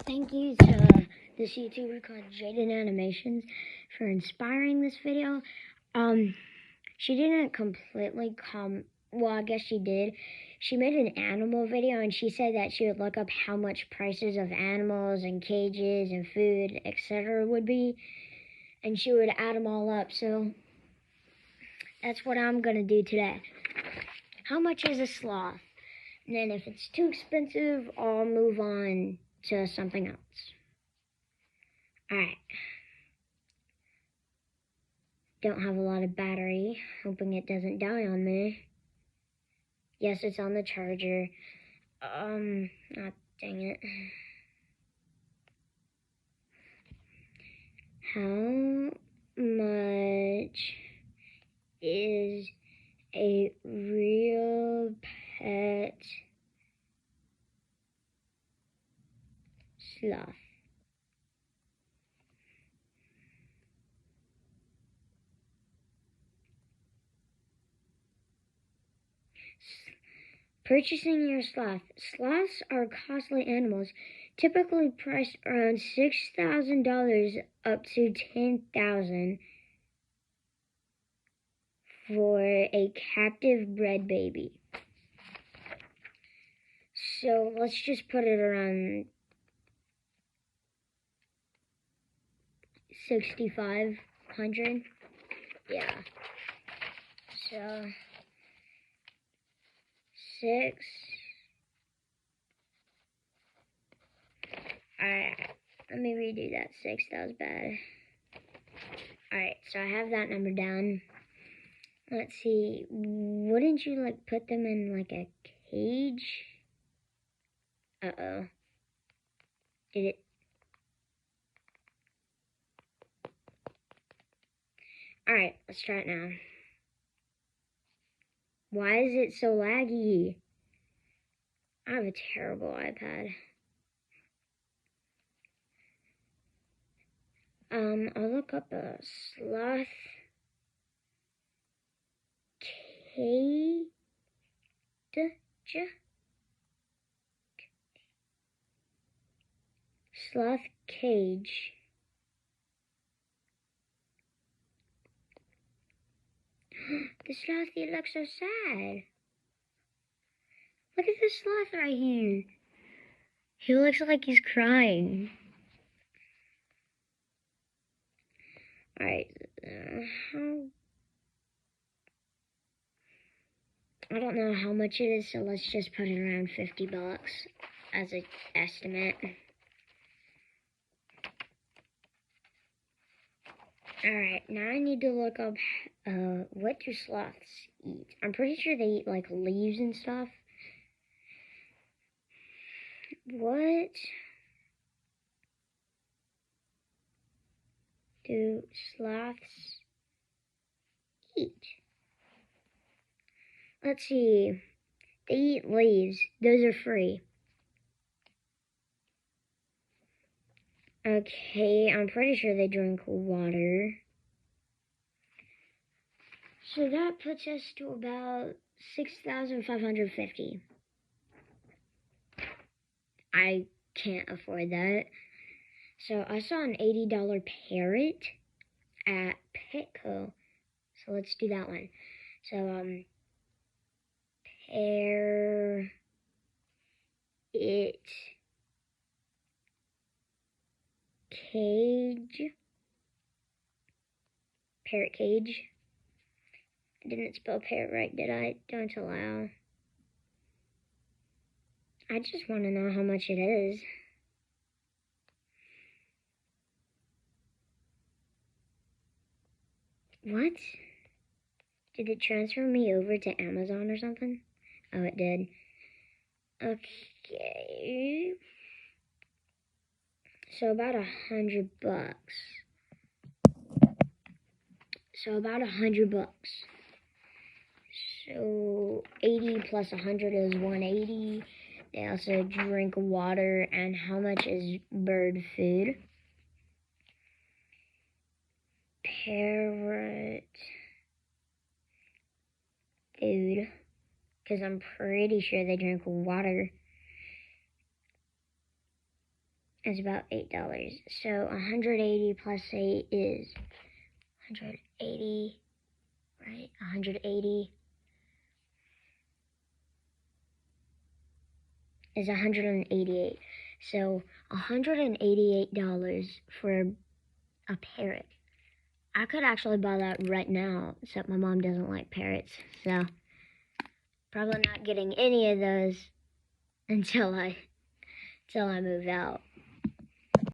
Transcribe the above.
Thank you to this YouTuber called Jaden Animations for inspiring this video. She didn't completely well, I guess she did. She made an animal video and she said that she would look up how much prices of animals and cages and food, etc. would be, and she would add them all up. So that's what I'm gonna do today. How much is a sloth? And then if it's too expensive, I'll move on to something else. Alright. Don't have a lot of battery, hoping it doesn't die on me. Yes, it's on the charger. Dang it. How much is a real pet sloth? Purchasing your sloth. Sloths are costly animals, typically priced around $6,000 up to $10,000 for a captive bred baby. So let's just put it around 6,500. Yeah. So 6. Alright, let me redo that 6. That was bad. Alright, so I have that number down. Let's see. Wouldn't you put them in a cage? Uh-oh. Did it? Alright, let's try it now. Why is it so laggy? I have a terrible iPad. I'll look up a sloth cage. Sloth cage. The sloth here looks so sad. Look at the sloth right here. He looks like he's crying. Alright. I don't know how much it is, so let's just put it around $50 as an estimate. Alright, now I need to look up what do sloths eat. I'm pretty sure they eat leaves and stuff. What do sloths eat? Let's see. They eat leaves. Those are free. Okay, I'm pretty sure they drink water. So that puts us to about 6,550. I can't afford that. So I saw an $80 parrot at Petco. So let's do that one. So parrot cage. Parrot cage. I didn't spell parrot right, did I? Don't allow. I just want to know how much it is. What? Did it transfer me over to Amazon or something? Oh, it did. Okay. So about $100. So 80 plus 100 is 180. They also drink water. And how much is bird food? Parrot food. Because I'm pretty sure they drink water. is about $8. So 180 plus 8 is 180, right? 180 is 188. So $188 for a parrot. I could actually buy that right now, except my mom doesn't like parrots, so probably not getting any of those until I move out.